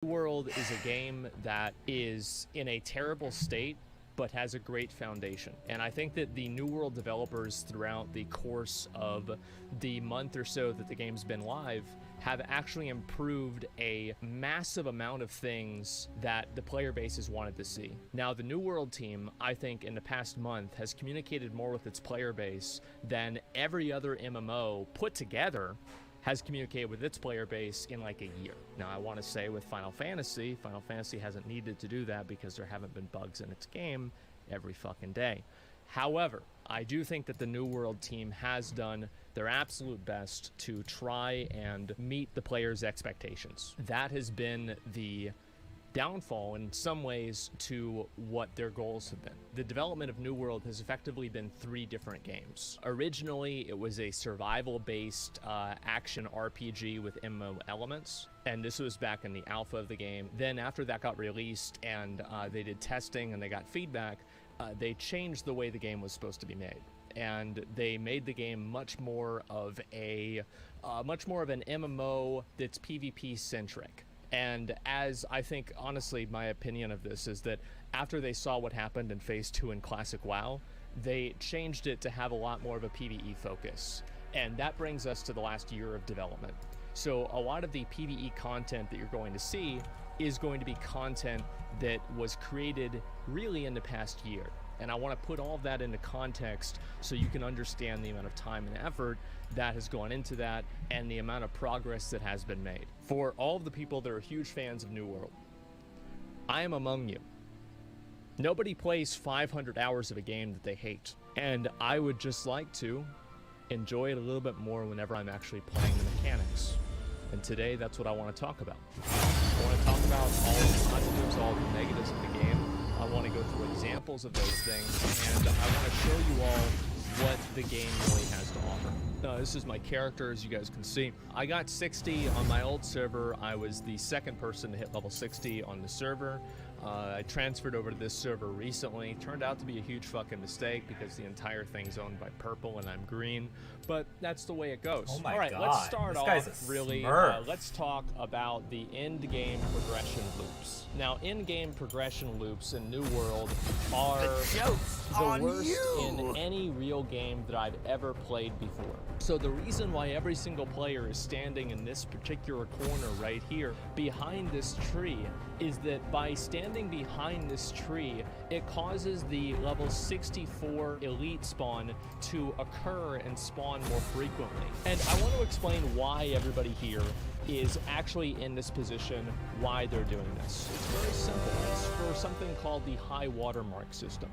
World is a game that is in a terrible state but has a great foundation. And I think that the New World developers throughout the course of the month or so that the game's been live have actually improved a massive amount of things that the player base has wanted to see. Now, the New World team, I think, in the past month has communicated more with its player base than every other MMO put together has communicated with its player base in like a year. Now, I want to say with Final Fantasy hasn't needed to do that because there haven't been bugs in its game every fucking day. However, I do think that the New World team has done their absolute best to try and meet the players' expectations. That has been the downfall in some ways to what their goals have been. The development of New World has effectively been 3 different games. Originally, it was a survival-based action RPG with MMO elements, and this was back in the alpha of the game. Then after that got released and they did testing and they got feedback, they changed the way the game was supposed to be made. And they made the game much more of an MMO that's PvP centric. And as I think, honestly, my opinion of this is that after they saw what happened in Phase 2 in Classic WoW, they changed it to have a lot more of a PvE focus. And that brings us to the last year of development. So a lot of the PvE content that you're going to see is going to be content that was created really in the past year. And I want to put all of that into context so you can understand the amount of time and effort that has gone into that and the amount of progress that has been made. For all of the people that are huge fans of New World, I am among you. Nobody plays 500 hours of a game that they hate. And I would just like to enjoy it a little bit more whenever I'm actually playing the mechanics. And today, that's what I want to talk about. I want to talk about all the positives, all the negatives of the game. I want to go through examples of those things, and I want to show you all what the game really has to offer. This is my character, as you guys can see. I got 60 on my old server. I was the second person to hit level 60 on the server. I transferred over to this server recently. Turned out to be a huge fucking mistake because the entire thing's owned by purple and I'm green, but that's the way it goes. Oh my all right, God. let's start This off guy's a really. Smurf. Let's talk about the end game progression loops. Now, in-game progression loops in New World are the worst in any real game that I've ever played before. So the reason why every single player is standing in this particular corner right here behind this tree is that by standing behind this tree, it causes the level 64 elite spawn to occur and spawn more frequently. And I want to explain why everybody here is actually in this position, why they're doing this. It's very simple. It's for something called the high watermark system.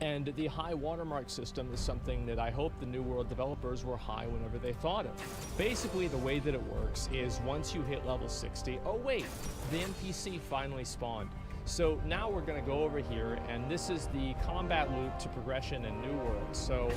And the high watermark system is something that I hope the New World developers were high whenever they thought of. Basically, the way that it works is once you hit level 60, oh wait, the NPC finally spawned. So now we're going to go over here, and this is the combat loop to progression in New World. So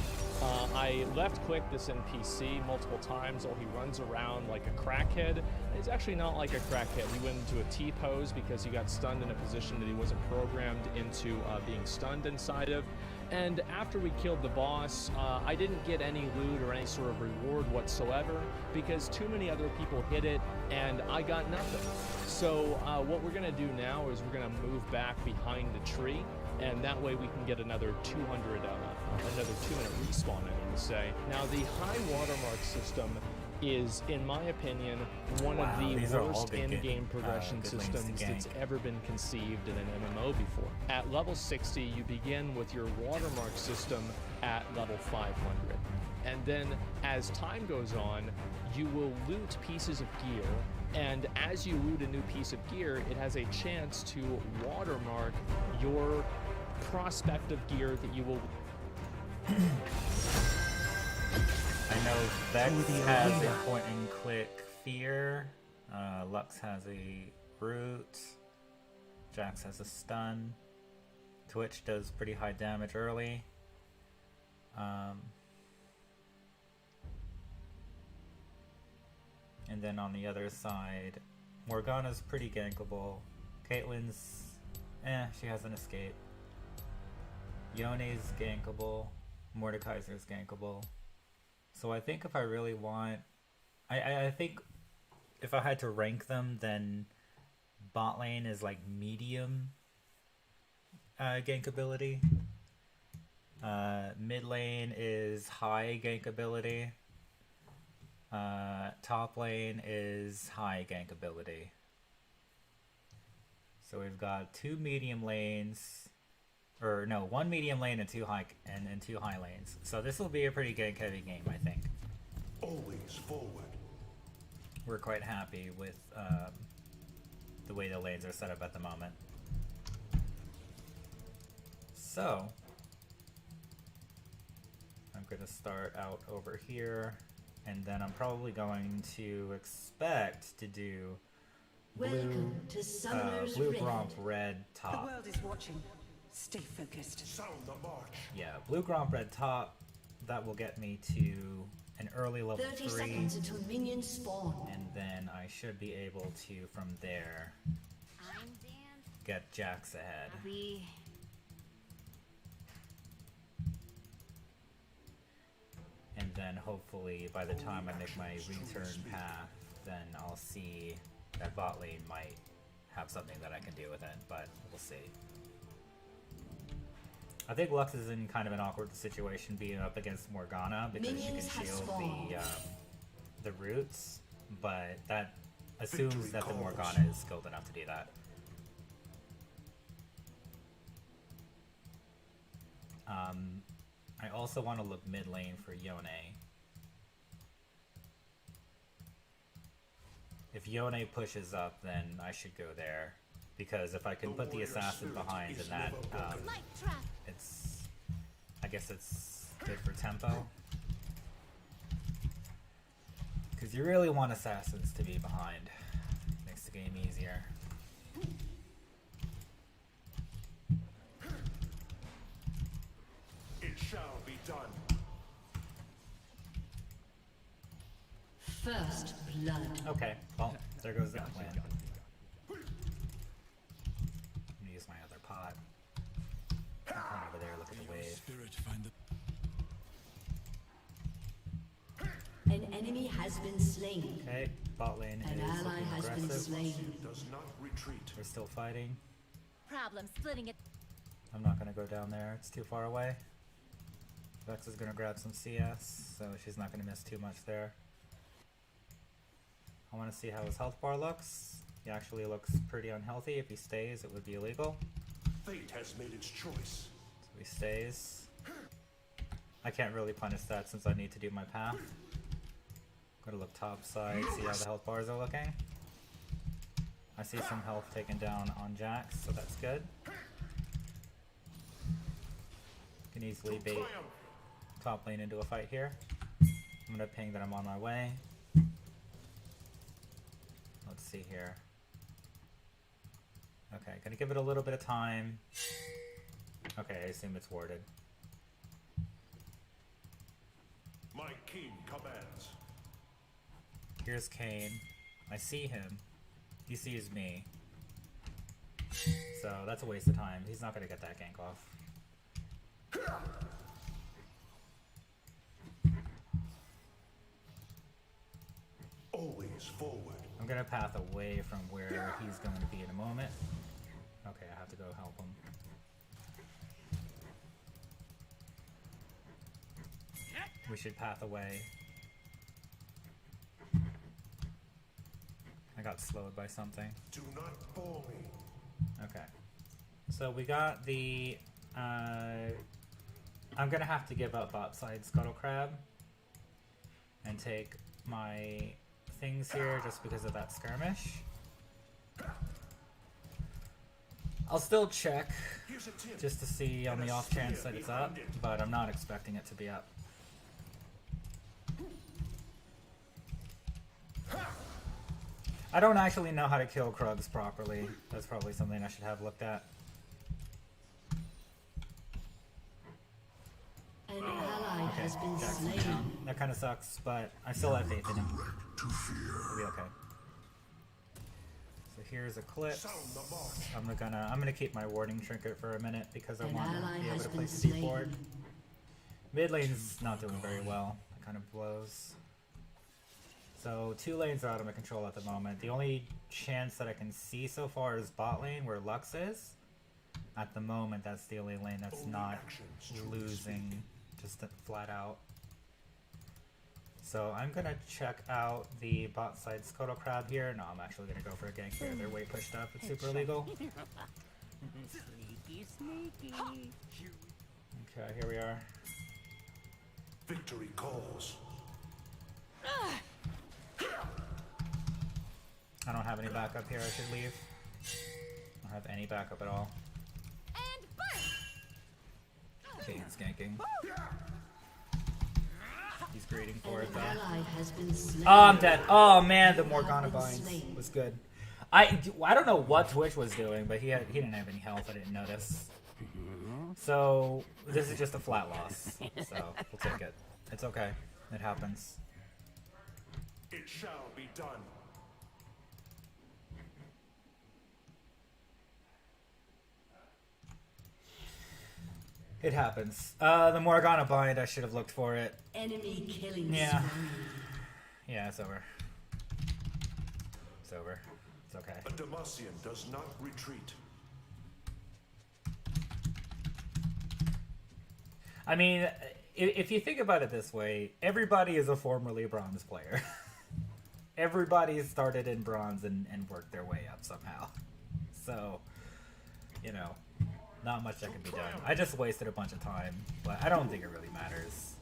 I left-click this NPC multiple times while he runs around like a crackhead. He's actually not like a crackhead. He went into a T-pose because he got stunned in a position that he wasn't programmed into being stunned inside of. And after we killed the boss, I didn't get any loot or any sort of reward whatsoever because too many other people hit it and I got nothing. So what we're gonna do now is we're gonna move back behind the tree, and that way we can get another 200 respawn, I mean to say. Now the high watermark system is, in my opinion, one of the worst in-game progression systems that's ever been conceived in an MMO before. At level 60, you begin with your watermark system at level 500. And then as time goes on, you will loot pieces of gear, and as you loot a new piece of gear, it has a chance to watermark your prospective gear that you will... I know Vex has a point and click fear, Lux has a root, Jax has a stun, Twitch does pretty high damage early. And then on the other side, Morgana's pretty gankable. Caitlyn's, she has an escape. Yone's gankable. Mordekaiser's gankable. So I think if I really want... I think if I had to rank them, then Bot lane is like medium gank ability. Mid lane is high gank ability. Top lane is high gank ability. So we've got two medium lanes, or no, one medium lane and two high lanes. So this will be a pretty gank heavy game, I think. Always forward. We're quite happy with the way the lanes are set up at the moment. So I'm going to start out over here, and then I'm probably going to expect to do blue gromp red top. The world is watching. Stay focused. Sound the march. Yeah, blue gromp red top. That will get me to an early level 30 3. seconds until minions spawn. And then I should be able to, from there, I'm Dan. get Jax ahead. We And then hopefully by the time I make my return path, then I'll see that bot lane might have something that I can do with it, but we'll see. I think Lux is in kind of an awkward situation being up against Morgana because Minions she have can shield spawned. the roots, but that assumes Victory that the calls. Morgana is skilled enough to do that. I also want to look mid lane for Yone. If Yone pushes up, then I should go there, because if I can put the assassin behind, then that light trap. it's, I guess it's good for tempo. Because you really want assassins to be behind. Makes the game easier. It shall be done. First blood. Okay, well, there goes that plan. I'm gonna use my other pot. Come over there, look at the wave. Spirit find the An enemy has been slain. Okay, bot lane An is ally looking has been aggressive. slain. Does not retreat. We're still fighting. Problem splitting it. I'm not gonna go down there, it's too far away. Vex is gonna grab some CS, so she's not gonna miss too much there. I wanna see how his health bar looks. He actually looks pretty unhealthy. If he stays, it would be illegal. Fate has made its choice. So he stays. I can't really punish that since I need to do my path. Gotta look top side, see how the health bars are looking. I see some health taken down on Jax, so that's good. Can easily bait Triumph. top lane into a fight here. I'm gonna ping that I'm on my way. Let's see here. Okay, gonna give it a little bit of time. Okay, I assume it's warded. My king commands. Here's Kane. I see him. He sees me. So that's a waste of time. He's not gonna get that gank off. Always forward. I'm gonna path away from where he's going to be in a moment. Okay, I have to go help him. We should path away. I got slowed by something. Do not bore me. Okay. So we got the... I'm gonna have to give up bot side Scuttle Crab and take my things here just because of that skirmish. I'll still check Here's a tip. just to see on the off chance that it's up, but I'm not expecting it to be up. I don't actually know how to kill Krugs properly. That's probably something I should have looked at. An ally has been Jackson slain. down. That kind of sucks, but I still have faith in him. He'll be okay. So here's Eclipse. Sound the march. I'm gonna keep my warding trinket for a minute because I An want ally to be able has to been place a deep slain. ward. Mid lane's not doing very well. It kind of blows. So 2 lanes are out of my control at the moment. The only chance that I can see so far is bot lane where Lux is. At the moment, that's the only lane that's not losing, just flat out. So I'm gonna check out the bot side Scuttle Crab here. No, I'm actually gonna go for a gank here. They're way pushed up. It's super illegal. Sneaky, sneaky. Okay, here we are. Victory calls. I don't have any backup here. I should leave. I don't have any backup at all. And burn! Okay, he's ganking. He's greeting for it An though. ally has been slain. Oh, I'm dead. Oh man, the Morgana Have been binds slain. was good. I don't know what Twitch was doing, but he didn't have any health. I didn't notice. So this is just a flat loss. So we'll take it. It's okay. It happens. It shall be done. It happens. The Morgana bind. I should have looked for it. Enemy killing Yeah. spree. Yeah, it's over. It's over. It's okay. A Demacian does not retreat. I mean, if you think about it this way, everybody is a formerly bronze player. Everybody started in bronze and worked their way up somehow. So, you know, not much that can be done. I just wasted a bunch of time, but I don't think it really matters.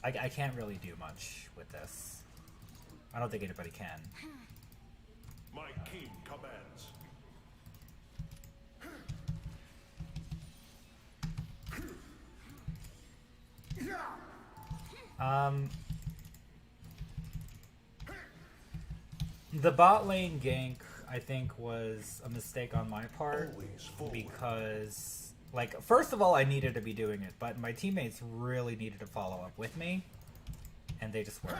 I can't really do much with this. I don't think anybody can. My king commands. The bot lane gank, I think, was a mistake on my part Always forward. because, like, first of all, I needed to be doing it, but my teammates really needed to follow up with me, and they just weren't.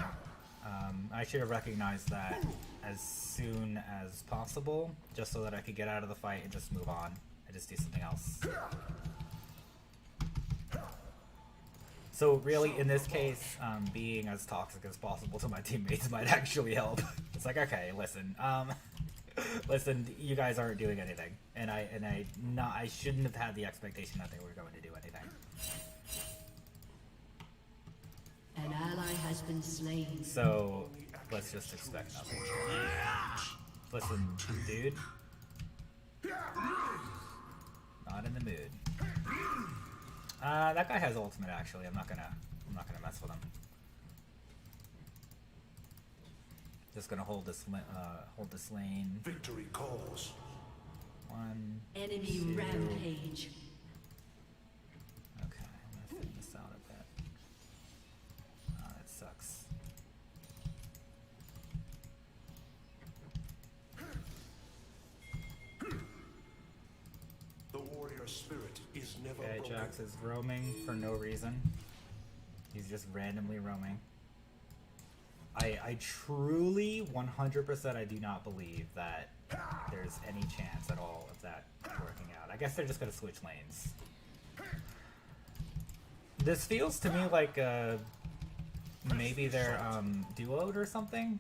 I should have recognized that as soon as possible, just so that I could get out of the fight and just move on and just do something else. So really, in this case, being as toxic as possible to my teammates might actually help. It's like, okay, listen, listen, you guys aren't doing anything, and I shouldn't have had the expectation that they were going to do anything. An ally has been slain. So let's just expect nothing. Listen, dude, not in the mood. That guy has ultimate. Actually, I'm not gonna mess with him. Just gonna hold this lane. Victory calls. 1, Enemy 2. rampage. Okay, I'm gonna thin this out a bit. Oh, that sucks. The warrior spirit is never Okay, broken. Jax is roaming for no reason. He's just randomly roaming. I truly, 100%, I do not believe that there's any chance at all of that working out. I guess they're just gonna switch lanes. This feels to me like maybe they're duoed or something.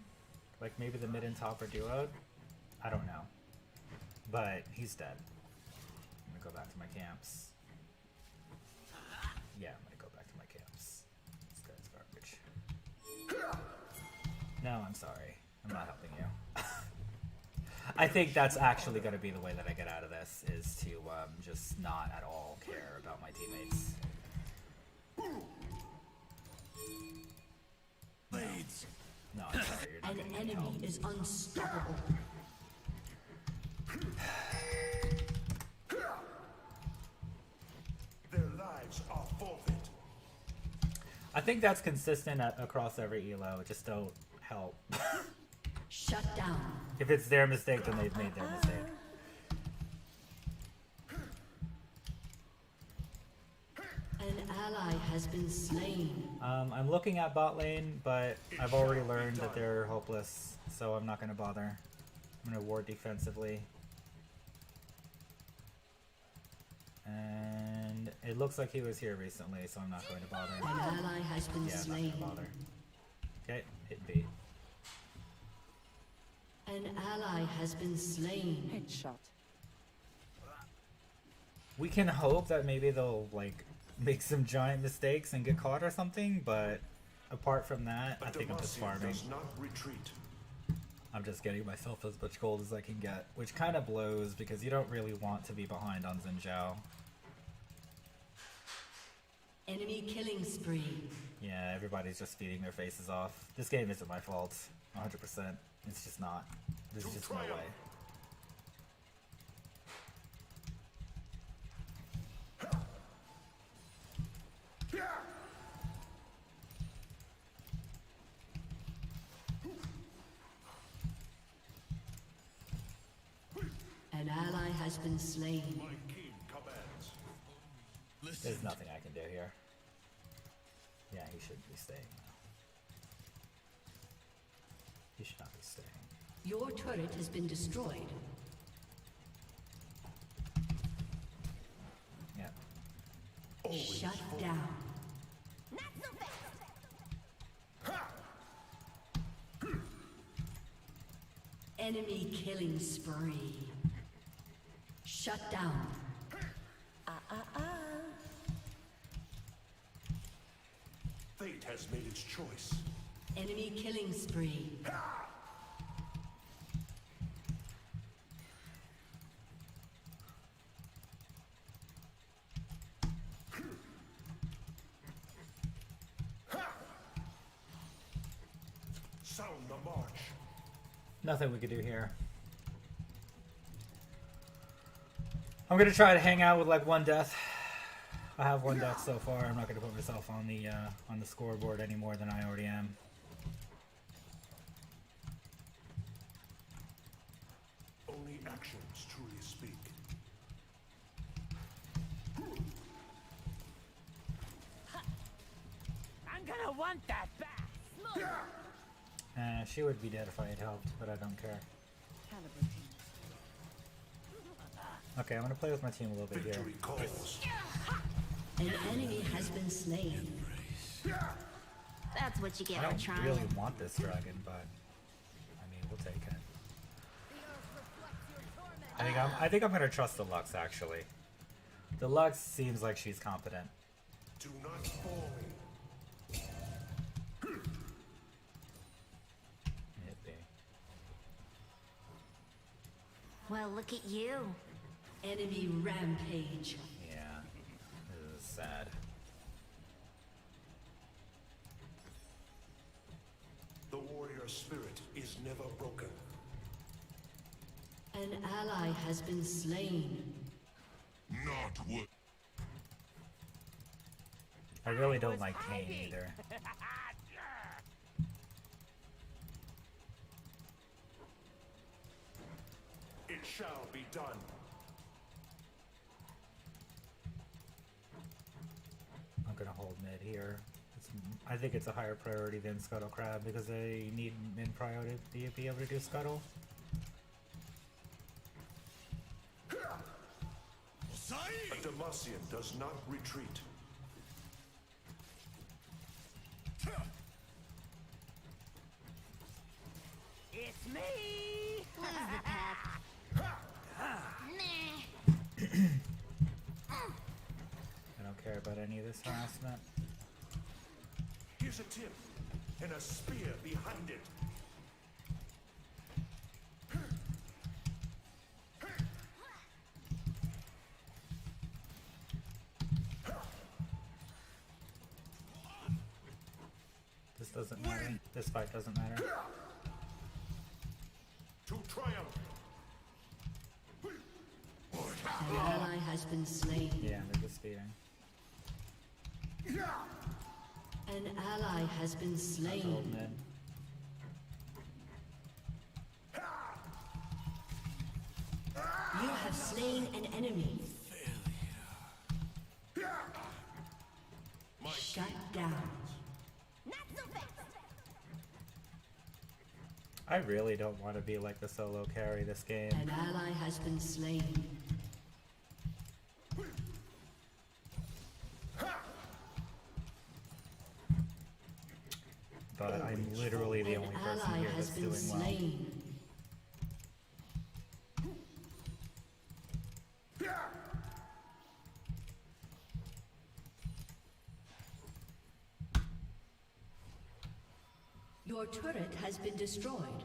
Like maybe the mid and top are duoed. I don't know. But he's dead. I'm gonna go back to my camps. Yeah, I'm gonna go back to my camps. This guy's garbage. No, I'm sorry. I'm not helping you. I think that's actually gonna be the way that I get out of this, is to just not at all care about my teammates. Blades. No, I'm sorry, you're not An getting any help. enemy is unstoppable. Their lives are forfeit. I think that's consistent across every elo. Just don't help. Shut down. If it's their mistake, then they've made their mistake. An ally has been slain. I'm looking at bot lane, but I've already learned that they're hopeless, so I'm not going to bother. I'm going to ward defensively. And it looks like he was here recently, so I'm not going to bother. An ally has been Yeah, I'm not slain. going to bother. Okay, hit B. An ally has been slain. Headshot. We can hope that maybe they'll, like, make some giant mistakes and get caught or something, but apart from that, I think I'm just farming. does not retreat. I'm just getting myself as much gold as I can get, which kind of blows because you don't really want to be behind on Xinjiao. Enemy killing spree. Yeah, everybody's just feeding their faces off. This game isn't my fault, 100%. It's just not. There's just no way. An ally has been slain. My king commands. There's nothing I can do here. Yeah, he shouldn't be staying now. He should not be staying. Your turret has been destroyed. Yeah. Shut down. Not so fast. Enemy killing spree. Shut down. Fate has made its choice. Enemy killing spree. Sound the march. Nothing we could do here. I'm gonna try to hang out with like one death. I have one death so far. I'm not gonna put myself on the scoreboard any more than I already am. Only actions truly speak. I'm gonna want that back. She would be dead if I had helped, but I don't care. Okay, I'm gonna play with my team a little bit here. Victory calls. An enemy has been slain. That's what you get I for don't trying. really want this dragon, but I mean, we'll take it. I think I'm gonna trust the Lux actually. The Lux seems like she's competent. Do not fall. Hit B. Well, look at you. Enemy rampage. Yeah, this is sad. The warrior spirit is never broken. An ally has been slain. Not what. I really don't like Kane either. It shall be done. I'm gonna hold mid here. I think it's a higher priority than Scuttle Crab because they need mid priority to be able to do Scuttle. A Demacian does not retreat. It's me. Lose the path. I don't care about any of this harassment. Here's a tip, and a spear behind it. This doesn't matter. This fight doesn't matter. To triumph. An ally has been slain. Yeah, they're just speeding. An ally has been Hold slain. mid. You have slain an enemy. Shut down. Not so fast. I really don't want to be like the solo carry this game. An ally has been slain. but I'm literally the An only person ally here has that's been doing well. slain. Your turret has been destroyed.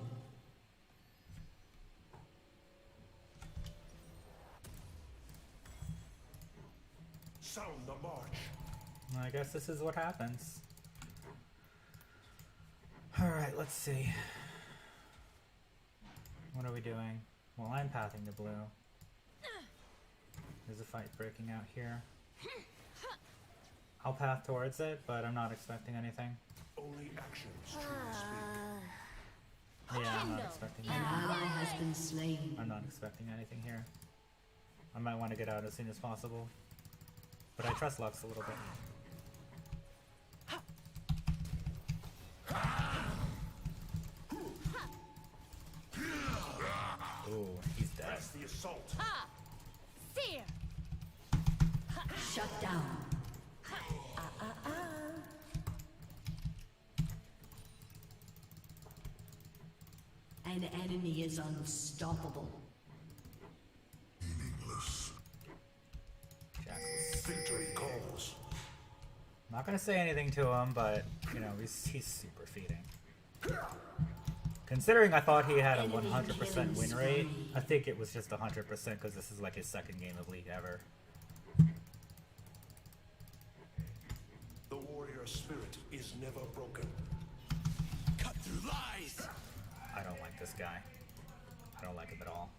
Sound the march. I guess this is what happens. Alright, let's see. What are we doing? Well, I'm pathing to blue. There's a fight breaking out here. I'll path towards it, but I'm not expecting anything. Only actions truly speak. Yeah, I'm not expecting An anything. ally has been slain. I'm not expecting anything here. I might want to get out as soon as possible. But I trust Lux a little bit. Ooh, he's dead. Press the assault. Seer. Shut down. An enemy is unstoppable. Victory calls. I'm not gonna say anything to him, but you know, he's super feeding. Considering I thought he had a 100% win rate, I think it was just 100% because this is like his second game of League ever. The warrior spirit is never broken. Cut through lies. I don't like this guy. I don't like him at all.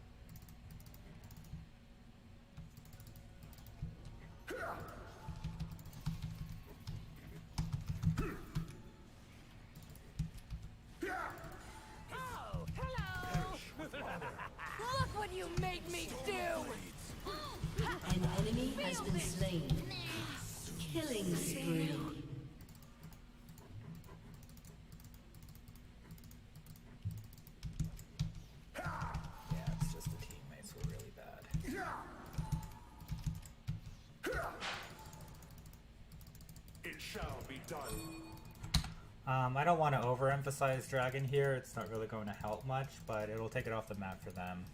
Oh, hello. Look what you made me do. An enemy has been slain. Killing spree. Yeah, it's just the teammates were really bad. It shall be done. I don't want to overemphasize Dragon here. It's not really going to help much, but it'll take it off the map for them.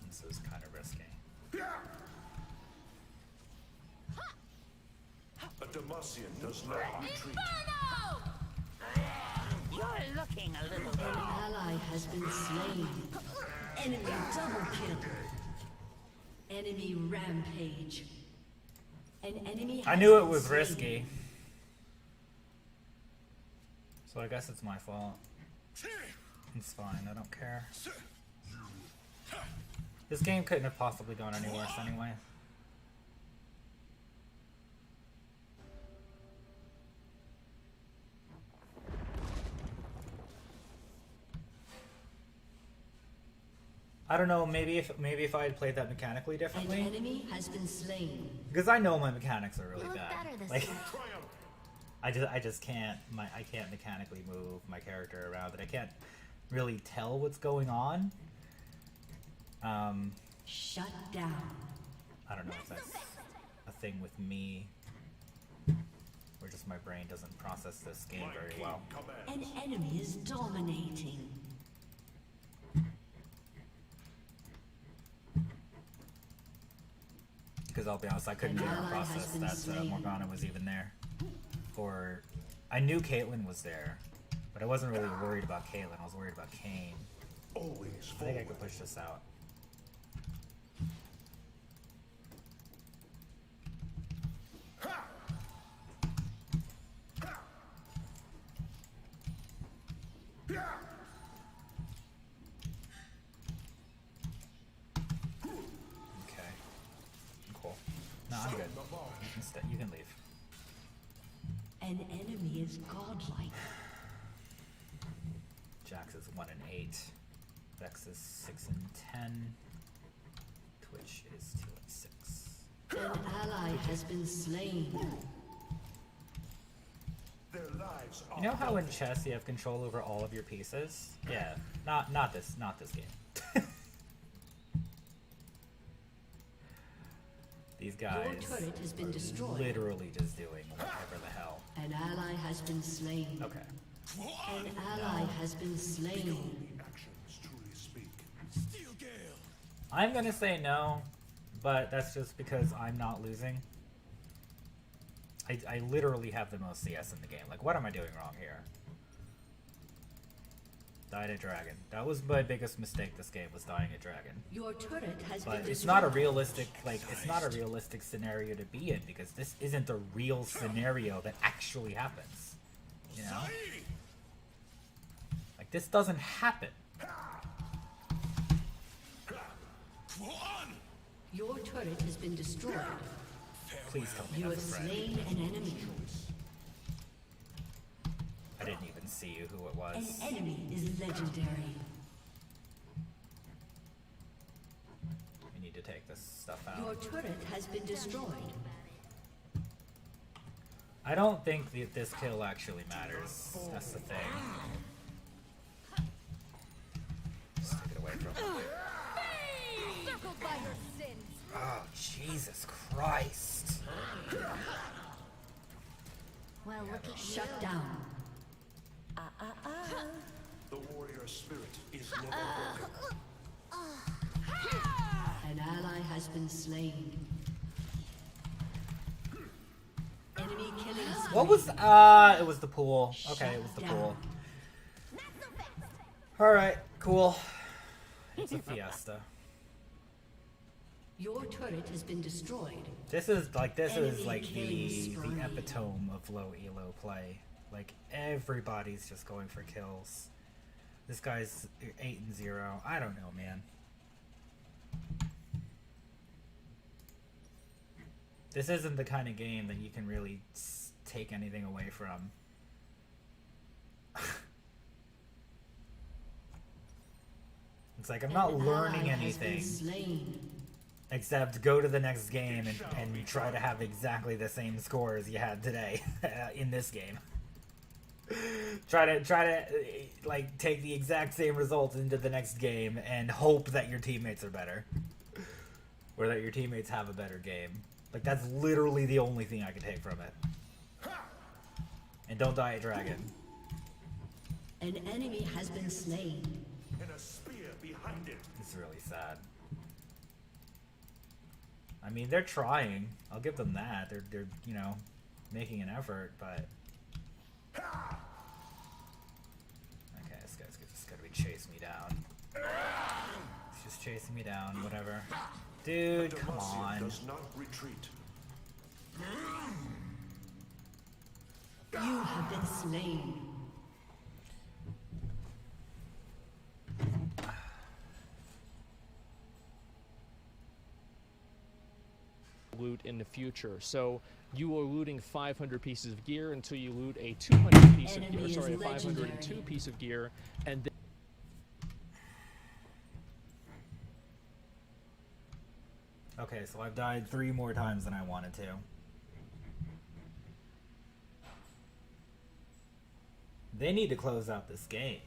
This is kind of risky. A Demacian does not retreat. You're looking a little An ally has been slain. Enemy double kill. Enemy rampage. An enemy has I knew it been was slain. risky. So I guess it's my fault. It's fine, I don't care. This game couldn't have possibly gone any worse anyway. I don't know, maybe if I had played that mechanically An differently. enemy has been slain. Because I know my mechanics are really Look bad. better this Like way. Triumph. I just can't I can't mechanically move my character around, and I can't really tell what's going on. Shut down. I don't know if that's a thing with me, or just my brain doesn't process this game My very king well. commands. An enemy is dominating. Because I'll be honest, I couldn't An even ally has process been that slain. Morgana was even there. Or I knew Caitlyn was there, but I wasn't really worried about Caitlyn. I was worried about Kayn. Always I think forward. I could push this out. Okay. Cool. No, I'm good. You can leave. An enemy is godlike. Jax is 1 and 8. Vex is 6 and 10. Twitch is 2 and 6. An ally has been slain. Their lives are You know how in chess you have control over all of your pieces? Yeah, not this game. These Your guys turret has been are destroyed. literally just doing whatever the hell. An ally has been slain. Okay. An ally has been slain. Actions truly speak. Steel Gale. I'm gonna say no, but that's just because I'm not losing. I literally have the most CS in the game. Like, what am I doing wrong here? Died a dragon. That was my biggest mistake this game, was dying a dragon. Your turret has But been it's destroyed. not a realistic, like, it's not a realistic scenario to be in, because this isn't a real scenario that actually happens. You know? Like, this doesn't happen. Your turret has been destroyed. Please tell me You have that's a friend. slain an enemy. I didn't even see who it An was. enemy is legendary. We need to take this stuff Your out. turret has been destroyed. I don't think that this kill actually matters. That's the thing. Just take it away from him. Circled by your sins. Oh, Jesus Christ. Well, look at Shut down. The warrior spirit is never broken. An ally has been slain. Enemy killing spree. What was, it was the pool. Okay, it was the Shut pool. Not so fast. Alright, cool. It's a fiesta. Your turret has been destroyed. This is like Enemy killing the spree. epitome of low elo play. Like, everybody's just going for kills. This guy's 8-0. I don't know, man. This isn't the kind of game that you can really take anything away from. It's like, I'm not An learning ally has been anything. slain. Except go to the next game and try to have exactly the same score as you had today in this game. try to like take the exact same results into the next game and hope that your teammates are better, or that your teammates have a better game. Like, that's literally the only thing I can take from it. And don't die a dragon. An enemy has been slain. And a spear behind it. It's really sad. I mean, they're trying. I'll give them that. They're you know, making an effort, but okay, this guy's just gonna be chasing me down. He's just chasing me down, whatever. Dude, come Demacia on. does not retreat. You have been slain. Loot in the future. So you are looting 500 pieces of gear until you loot a 200 piece of Enemy gear. is Sorry, a 502 legendary. piece of gear, and then Okay, so I've died 3 more times than I wanted to. They need to close out this game.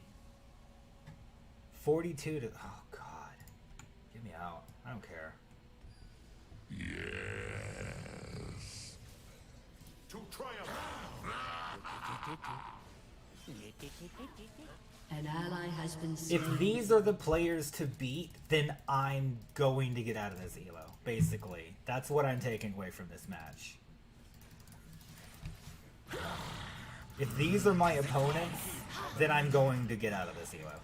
42 to... Oh, God. Get me out. I don't care. To triumph. An ally has been slain. If these are the players to beat, then I'm going to get out of this elo. Basically, that's what I'm taking away from this match. If these are my opponents, then I'm going to get out of this elo.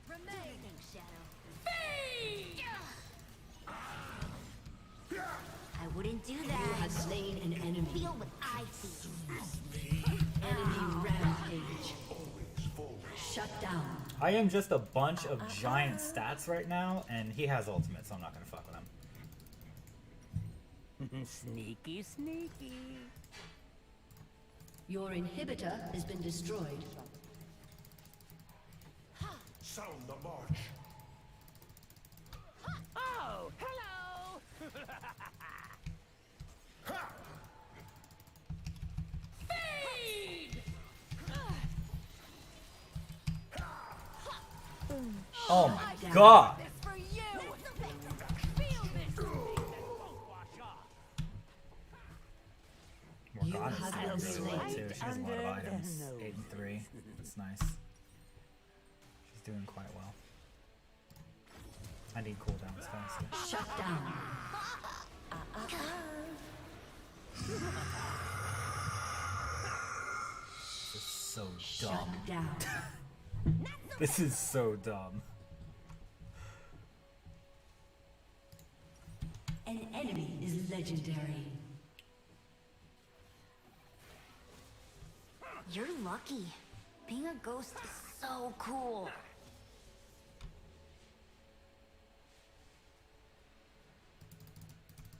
Remain, Shadow. I wouldn't do You that. have slain an enemy. Feel what I feel. Enemy rampage. Shut down. I am just a bunch of giant stats right now, and he has ultimate, so I'm not going to fuck with him. Sneaky, sneaky. Your inhibitor has been destroyed. Sound the march. Oh, hello. Oh my god! This for you. Feel this. Morgana's have doing been really well slain. too. She has a lot of items. 8 and 3. That's nice. She's doing quite well. I need cooldowns faster. Shut down. This is so Shut dumb. down. This is so dumb. An enemy is legendary. You're lucky. Being a ghost is so cool.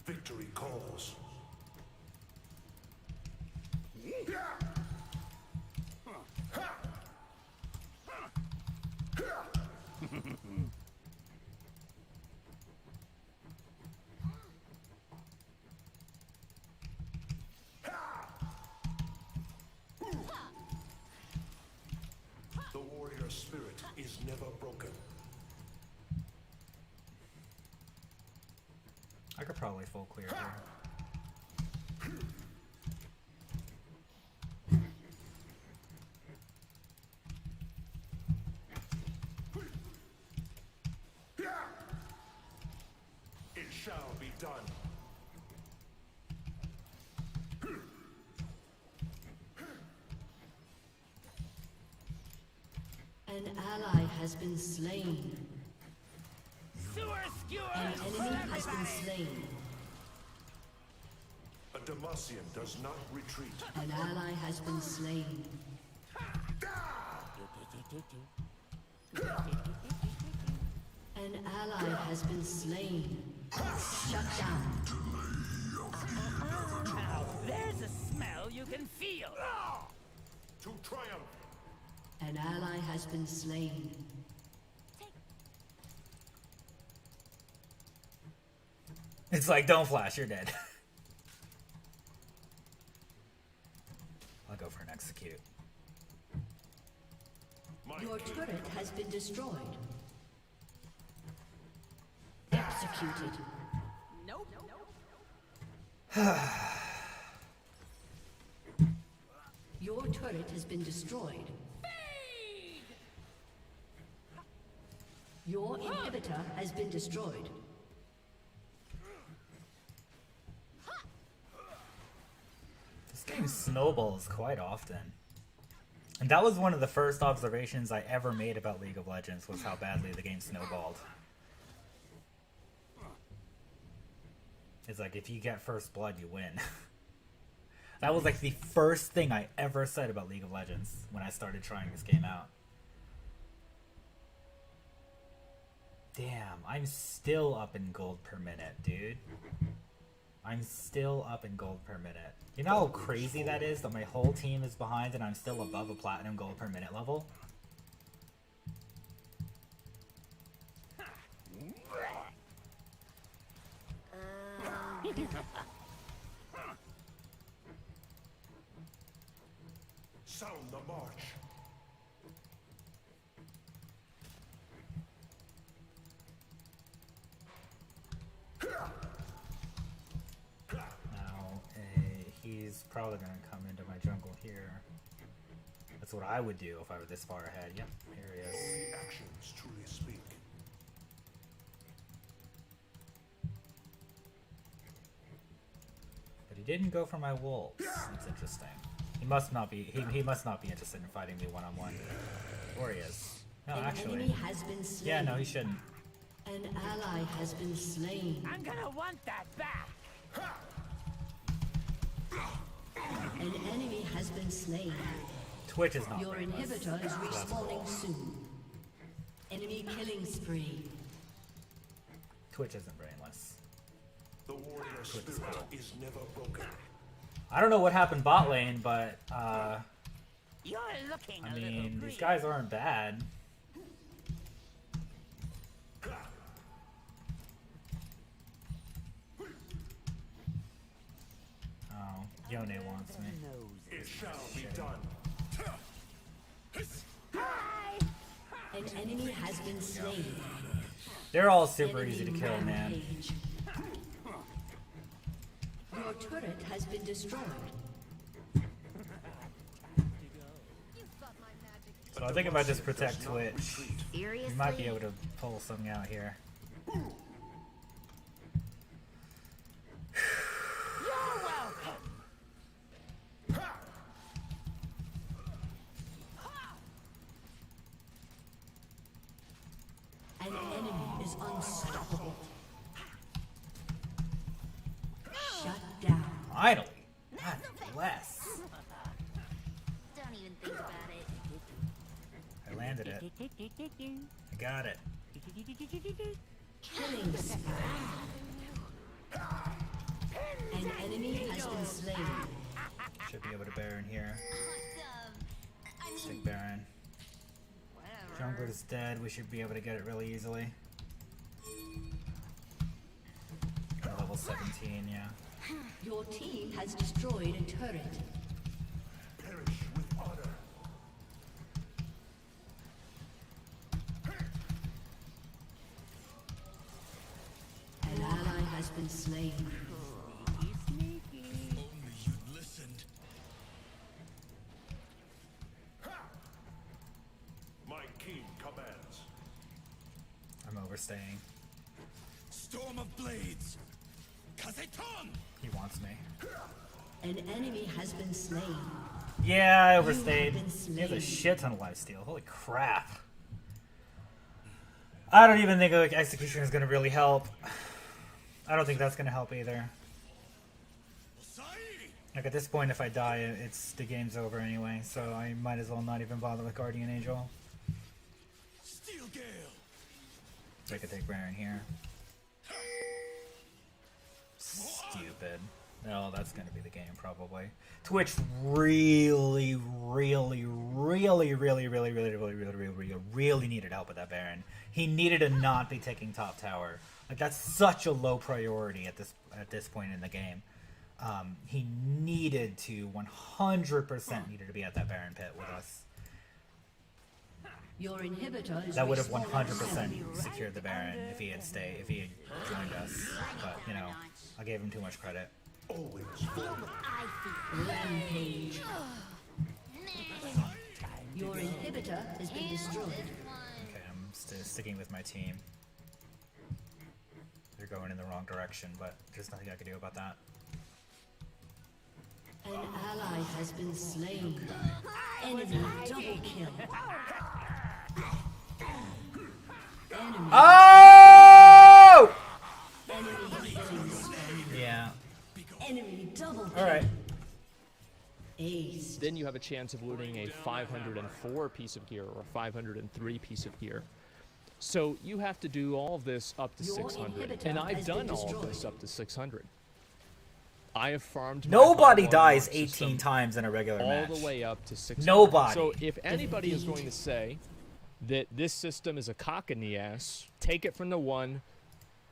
Victory calls. The warrior spirit is never broken. I could probably full clear here. It shall be done. An ally has been slain. Sewer skewer. An enemy has been slain. A Demacian does not retreat. An ally has been slain. An ally has been slain. Shut down. Now there's a smell you can feel. To triumph. An ally has been slain. It's like, don't flash, you're dead. I'll go for an execute. Your turret has been destroyed. Executed. Nope. Your turret has been destroyed. Your inhibitor has been destroyed. This game snowballs quite often. And that was one of the first observations I ever made about League of Legends, was how badly the game snowballed. It's like, if you get first blood, you win. That was like the first thing I ever said about League of Legends when I started trying this game out. Damn, I'm still up in gold per minute, dude. I'm still up in gold per minute. You know how crazy that is, that my whole team is behind and I'm still above a platinum gold per minute level? Sound the march. Now, he's probably going to come into my jungle here. That's what I would do if I were this far ahead. Yep, here he is. The actions truly speak. But he didn't go for my wolves. That's interesting. He must not be. He must not be interested in fighting me one-on-one. Or he is. No, An actually. enemy has been slain. Yeah, no, he shouldn't. An ally has been slain. I'm gonna want that back. An enemy has been slain. Twitch is not Your brainless. inhibitor is respawning soon. Enemy killing spree. Twitch isn't brainless. The warrior spirit is never broken. I don't know what happened bot lane, but You're looking I a little mean, green. these guys aren't bad. Oh, Yone wants me. It shall be done. An An enemy has been slain. They're all super Enemy easy to kill, man. rampage. Your turret has been destroyed. So I think if I just protect Twitch, we Seriously? might be able to pull something out here. You're welcome. An enemy is unstoppable. Shut down. Finally! God bless. Don't even think about it. I landed it. I got it. Killing spree. An enemy has been slain. Should be able to Baron here. Awesome. Stick Baron. Jungler's dead. We should be able to get it really easily. Level 17, yeah. Your team has destroyed a turret. Perish with honor. An ally has been slain. My king commands. I'm overstaying. Storm of blades. Kazeton! He wants me. An enemy has been slain. Yeah, I You overstayed. have been He has a slain. shit ton of lifesteal. Holy crap. I don't even think like, execution is going to really help. I don't think that's going to help either. Like at this point, if I die, it's the game's over anyway. So I might as well not even bother with Guardian Angel. Steel Gale. So I could take Baron here. Stupid. No, that's going to be the game probably. Twitch really needed help with that Baron. He needed to not be taking top tower. Like that's such a low priority at this point in the game. He needed to 100% needed to be at that Baron pit with us. Your inhibitor is That would have respawning 100% secured the Baron if he had joined us. But you know, I gave him too much credit. Always Rampage. Your inhibitor has been destroyed. Okay, I'm still sticking with my team. They're going in the wrong direction, but there's nothing I can do about that. An ally has been slain. Enemy double kill. Enemy, Oh! enemy killing spree. Yeah. Enemy double kill. All right. Ace. Then you have a chance of looting a 504 piece of gear or a 503 piece of gear. So you have to do all of this up to Your 600. inhibitor And I've has been done all of destroyed. this up to 600. I have farmed my Nobody high dies watermark 18 system times in a regular all match. the way up to 600. Nobody. So if anybody is going to say that this system is a cock in the ass, take it from the one